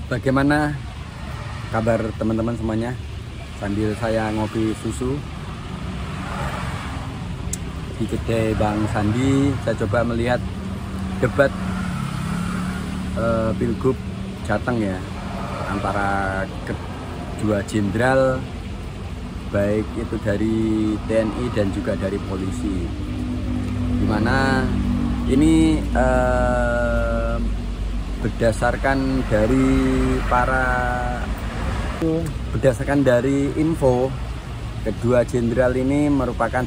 Bagaimana kabar teman-teman semuanya? Sambil saya ngopi susu di kedai Bang Sandi, saya coba melihat debat Pilgub Jateng ya, antara kedua jenderal, baik itu dari TNI dan juga dari polisi. Dimana ini berdasarkan dari info, kedua jenderal ini merupakan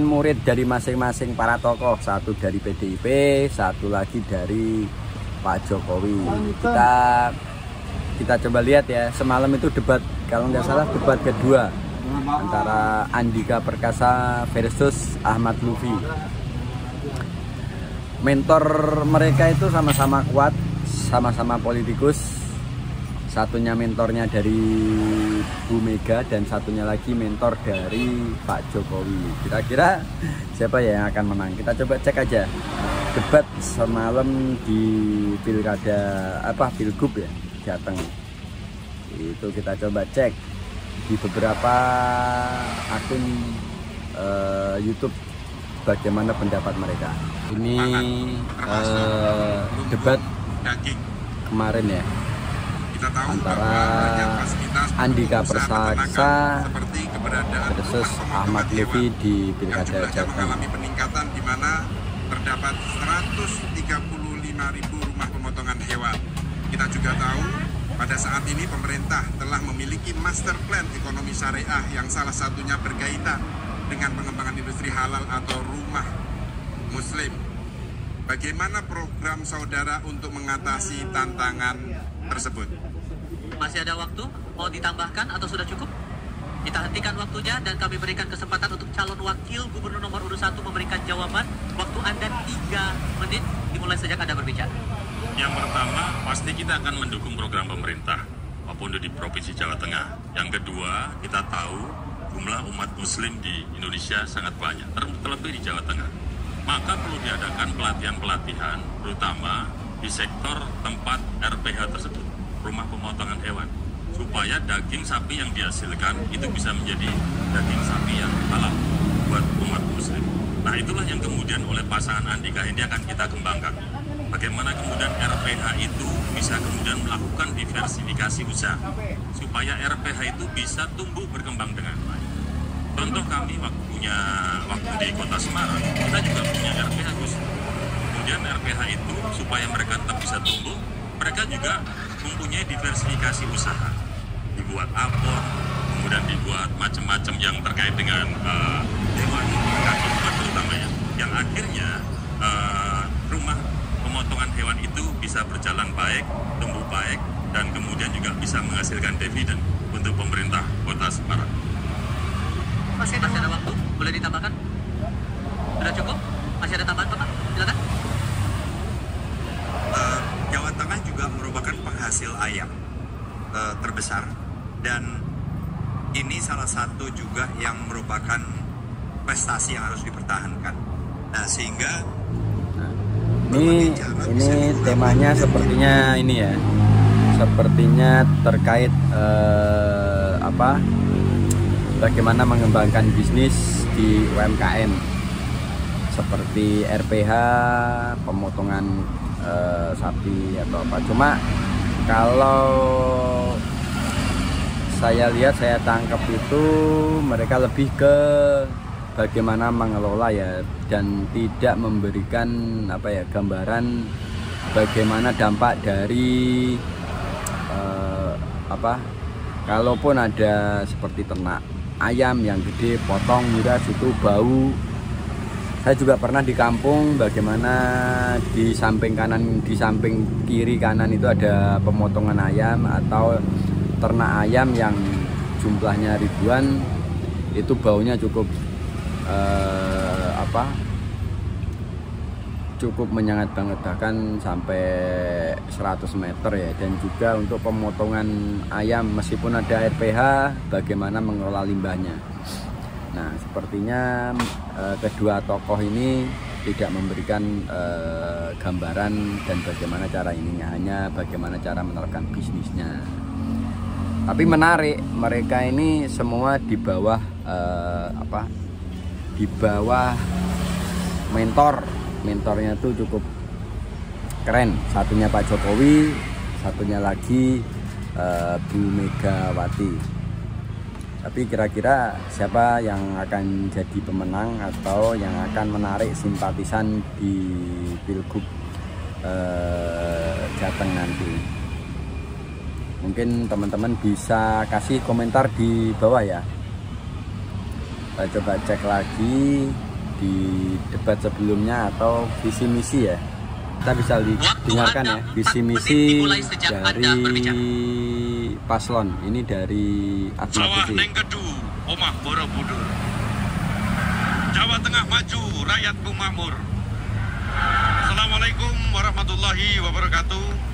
murid dari masing-masing para tokoh, satu dari PDIP, satu lagi dari Pak Jokowi. Kita coba lihat ya, semalam itu debat, kalau nggak salah debat kedua antara Andika Perkasa versus Ahmad Lutfi. Mentor mereka itu sama-sama kuat, sama-sama politikus. Satunya mentornya dari Bu Mega dan satunya lagi mentor dari Pak Jokowi. Kira-kira siapa ya yang akan menang? Kita coba cek aja debat semalam di Pilgub ya, Jateng. Itu kita coba cek di beberapa akun YouTube bagaimana pendapat mereka. Ini debat kemarin ya, antara Andika Perkasa versus Ahmad Lutfi di Pilkada Jateng. Mengalami peningkatan di mana terdapat 135.000 rumah pemotongan hewan. Kita juga tahu pada saat ini pemerintah telah memiliki master plan ekonomi syariah yang salah satunya berkaitan dengan pengembangan industri halal atau rumah muslim. Bagaimana program saudara untuk mengatasi tantangan tersebut? Masih ada waktu? Mau ditambahkan atau sudah cukup? Kita hentikan waktunya dan kami berikan kesempatan untuk calon wakil gubernur nomor urut 1 memberikan jawaban. Waktu Anda 3 menit dimulai sejak Anda berbicara. Yang pertama, pasti kita akan mendukung program pemerintah maupun di Provinsi Jawa Tengah. Yang kedua, kita tahu jumlah umat muslim di Indonesia sangat banyak, terlebih di Jawa Tengah. Maka perlu diadakan pelatihan-pelatihan, terutama di sektor tempat RPH tersebut, rumah pemotongan hewan, supaya daging sapi yang dihasilkan itu bisa menjadi daging sapi yang halal buat umat muslim. Nah, itulah yang kemudian oleh pasangan Andika ini akan kita kembangkan. Bagaimana kemudian RPH itu bisa kemudian melakukan diversifikasi usaha, supaya RPH itu bisa tumbuh berkembang dengan baik. Contoh kami waktu di Kota Semarang, kita juga punya RPH Gus. Kemudian RPH itu supaya mereka tetap bisa tumbuh, mereka juga mempunyai diversifikasi usaha. Dibuat apor, kemudian dibuat macam-macam yang terkait dengan hewan kaki empat terutama ya. Yang akhirnya rumah pemotongan hewan itu bisa berjalan baik, tumbuh baik, dan kemudian juga bisa menghasilkan dividen untuk pemerintah Kota Semarang. Masih ada waktu? Boleh ditambahkan? Sudah cukup? Masih ada tambahan Bapak? Silakan. Jawa Tengah juga merupakan penghasil ayam terbesar, dan ini salah satu juga yang merupakan prestasi yang harus dipertahankan. Nah, sehingga ini temanya sepertinya ini ya, sepertinya terkait bagaimana mengembangkan bisnis di UMKM seperti RPH, pemotongan sapi atau apa. Cuma kalau saya lihat, saya tangkap itu mereka lebih ke bagaimana mengelola ya, dan tidak memberikan gambaran bagaimana dampak dari kalaupun ada seperti ternak ayam yang gede, potong miras itu bau. Saya juga pernah di kampung, bagaimana di samping kiri kanan itu ada pemotongan ayam atau ternak ayam yang jumlahnya ribuan, itu baunya cukup cukup menyengat banget, bahkan sampai 100 meter ya. Dan juga untuk pemotongan ayam, meskipun ada RPH, bagaimana mengelola limbahnya. Nah, sepertinya kedua tokoh ini tidak memberikan gambaran dan bagaimana cara ininya, hanya bagaimana cara menerapkan bisnisnya. Tapi menarik, mereka ini semua di bawah di bawah mentornya tuh cukup keren. Satunya Pak Jokowi, satunya lagi Bu Megawati. Tapi kira-kira siapa yang akan jadi pemenang atau yang akan menarik simpatisan di Pilgub Jateng nanti? Mungkin teman-teman bisa kasih komentar di bawah ya. Saya coba cek lagi di debat sebelumnya atau visi misi ya. Kita bisa dengarkan ya visi misi dari paslon. Ini dari Sawah Neng Kedu, Omah Borobudur. Jawa Tengah maju, rakyatku makmur. Assalamualaikum warahmatullahi wabarakatuh.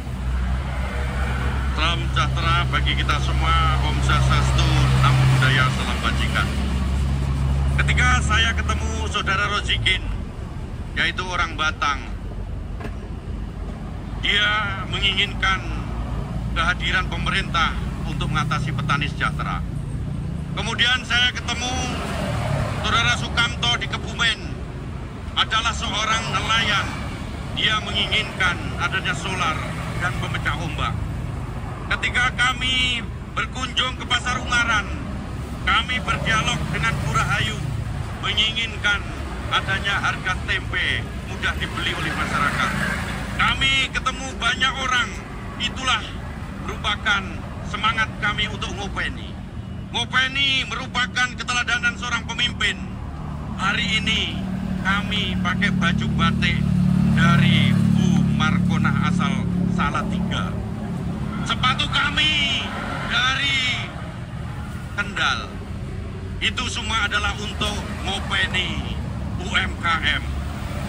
Salam sejahtera bagi kita semua. Om Swastiastu, Namo Buddhaya, salam kebajikan. Ketika saya ketemu saudara Rozikin, yaitu orang Batang, dia menginginkan kehadiran pemerintah untuk mengatasi petani sejahtera. Kemudian saya ketemu saudara Sukamto di Kebumen, adalah seorang nelayan. Dia menginginkan adanya solar dan pemecah ombak. Ketika kami berkunjung ke Pasar Ungaran, kami berdialog dengan Bu Rahayu, menginginkan adanya harga tempe mudah dibeli oleh masyarakat. Kami ketemu banyak orang, itulah merupakan semangat kami untuk ngopeni. Ngopeni merupakan keteladanan seorang pemimpin. Hari ini kami pakai baju batik dari Bu Markonah asal Salatiga. Sepatu kami dari Kendal. Itu semua adalah untuk ngopeni UMKM.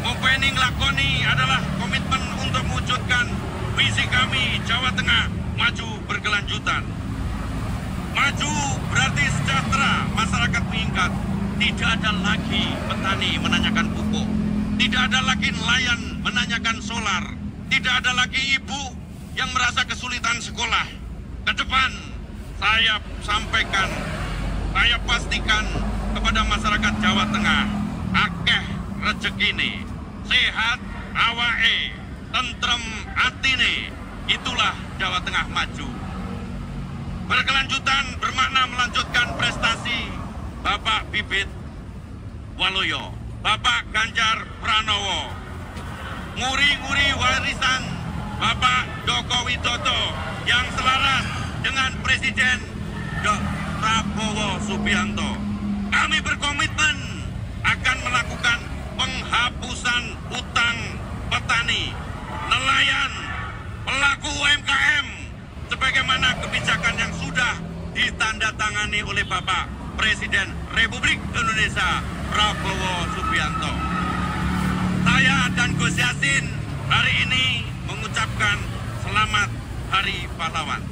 Ngopeni ngelakoni adalah komitmen untuk mewujudkan visi kami Jawa Tengah maju berkelanjutan. Maju berarti sejahtera, masyarakat meningkat. Tidak ada lagi petani menanyakan pupuk. Tidak ada lagi nelayan menanyakan solar. Tidak ada lagi ibu yang merasa kesulitan sekolah. Ke depan saya sampaikan, saya pastikan kepada masyarakat Jawa Tengah, akeh rezekine, sehat awake, tentrem atine, itulah Jawa Tengah maju. Berkelanjutan bermakna melanjutkan prestasi Bapak Bibit Waluyo, Bapak Ganjar Pranowo, nguri-nguri warisan Bapak Joko Widodo yang selaras dengan Presiden Prabowo Subianto. Kami berkomitmen akan melakukan penghapusan utang petani, nelayan, pelaku UMKM, sebagaimana kebijakan yang sudah ditandatangani oleh Bapak Presiden Republik Indonesia Prabowo Subianto. Saya dan Gus Yassin hari ini mengucapkan selamat Hari Pahlawan.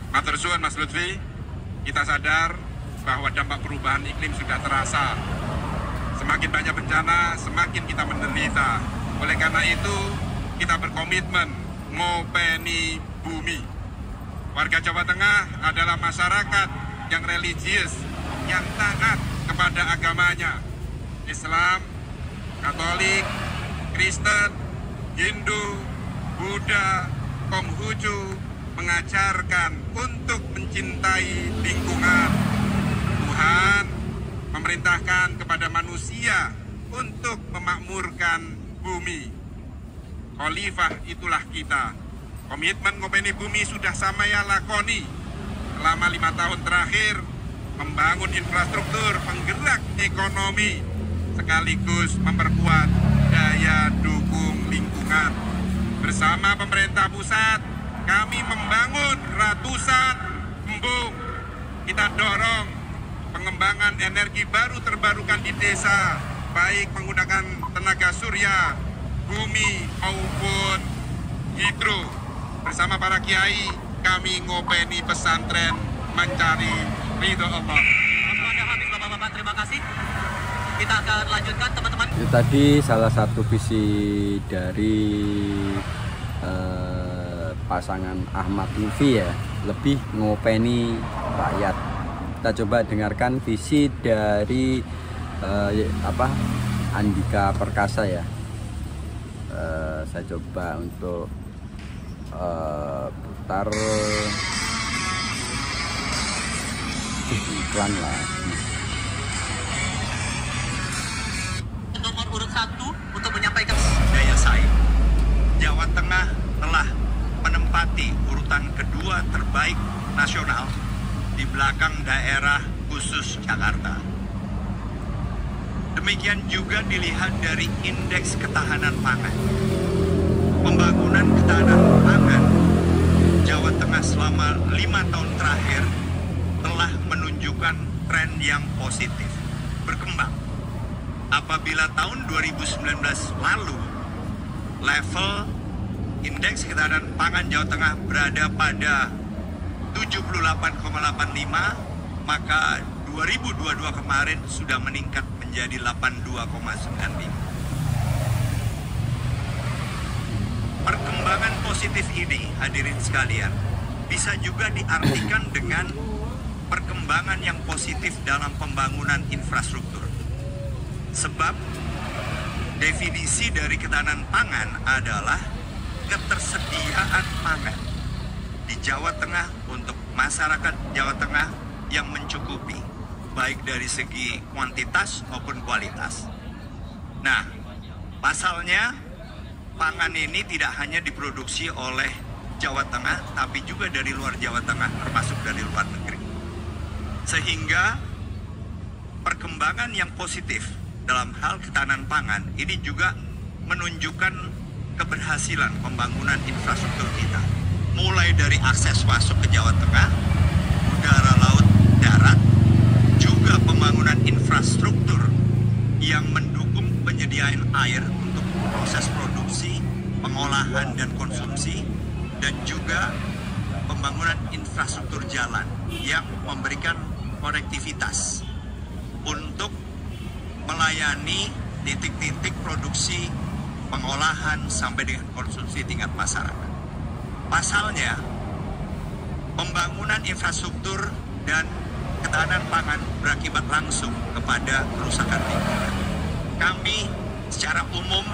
Matur suwun Mas Lutfi, kita sadar bahwa dampak perubahan iklim sudah terasa. Semakin banyak bencana, semakin kita menderita. Oleh karena itu, kita berkomitmen ngopeni bumi. Warga Jawa Tengah adalah masyarakat yang religius, yang taat kepada agamanya. Islam, Katolik, Kristen, Hindu, Buddha, Konghucu mengajarkan untuk mencintai lingkungan. Tuhan memerintahkan kepada manusia untuk memakmurkan bumi. Khalifah itulah kita. Komitmen ngopeni bumi sudah saya lakoni selama 5 tahun terakhir, membangun infrastruktur penggerak ekonomi sekaligus memperkuat daya dukung lingkungan. Bersama pemerintah pusat, kami membangun ratusan embung. Kita dorong pengembangan energi baru terbarukan di desa, baik menggunakan tenaga surya, bumi maupun hidro. Bersama para kiai, kami ngopeni pesantren mencari ridho Allah. Waktu Anda habis Bapak-Bapak, terima kasih. Kita akan lanjutkan teman-teman. Itu tadi salah satu visi dari pasangan Ahmad Lutfi ya, lebih ngopeni rakyat. Kita coba dengarkan visi dari Andika Perkasa ya. Saya coba untuk putar iklan lagi. Nomor urut 1 untuk menyampaikan Daya saing, Jawa Tengah telah menempati urutan kedua terbaik nasional di belakang daerah khusus Jakarta. Demikian juga dilihat dari indeks ketahanan pangan. Pembangunan ketahanan pangan Jawa Tengah selama 5 tahun terakhir telah menunjukkan tren yang positif, berkembang. Apabila tahun 2019 lalu level indeks ketahanan pangan Jawa Tengah berada pada 78,85, maka 2022 kemarin sudah meningkat menjadi 82,95. Perkembangan positif ini, hadirin sekalian, bisa juga diartikan dengan perkembangan yang positif dalam pembangunan infrastruktur. Sebab definisi dari ketahanan pangan adalah ketersediaan pangan di Jawa Tengah untuk masyarakat Jawa Tengah yang mencukupi, baik dari segi kuantitas maupun kualitas. Nah, pasalnya pangan ini tidak hanya diproduksi oleh Jawa Tengah, tapi juga dari luar Jawa Tengah, termasuk dari luar negeri. Sehingga perkembangan yang positif dalam hal ketahanan pangan ini juga menunjukkan keberhasilan pembangunan infrastruktur kita. Mulai dari akses masuk ke Jawa Tengah, udara, laut, darat, juga pembangunan infrastruktur yang mendukung penyediaan air untuk proses produksi, pengolahan dan konsumsi, dan juga pembangunan infrastruktur jalan yang memberikan konektivitas untuk melayani titik-titik produksi, pengolahan sampai dengan konsumsi tingkat masyarakat. Pasalnya, pembangunan infrastruktur dan ketahanan pangan berakibat langsung kepada kerusakan lingkungan. Kami secara umum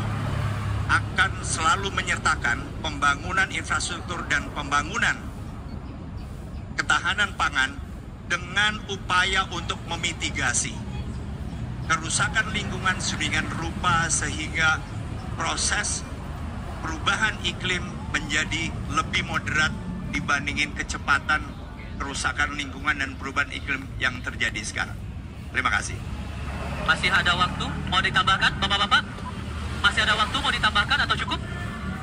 akan selalu menyertakan pembangunan infrastruktur dan pembangunan ketahanan pangan dengan upaya untuk memitigasi kerusakan lingkungan sedemikian rupa sehingga proses perubahan iklim menjadi lebih moderat dibandingin kecepatan kerusakan lingkungan dan perubahan iklim yang terjadi sekarang. Terima kasih. masih ada waktu mau ditambahkan, Bapak-bapak? Masih ada waktu mau ditambahkan atau cukup?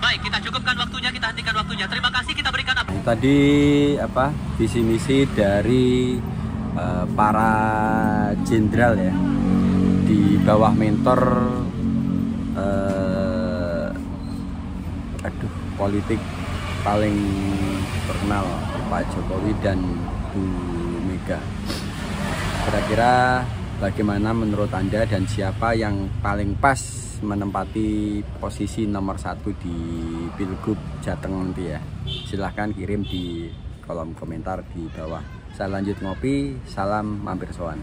Baik, kita cukupkan waktunya, kita hentikan waktunya. Terima kasih, kita berikan tadi visi misi dari para jenderal ya di bawah mentor politik paling terkenal Pak Jokowi dan Bu Mega. Kira-kira bagaimana menurut Anda dan siapa yang paling pas menempati posisi nomor 1 di Pilgub Jateng nanti ya? Silahkan kirim di kolom komentar di bawah. Saya lanjut ngopi, salam mampir sowan.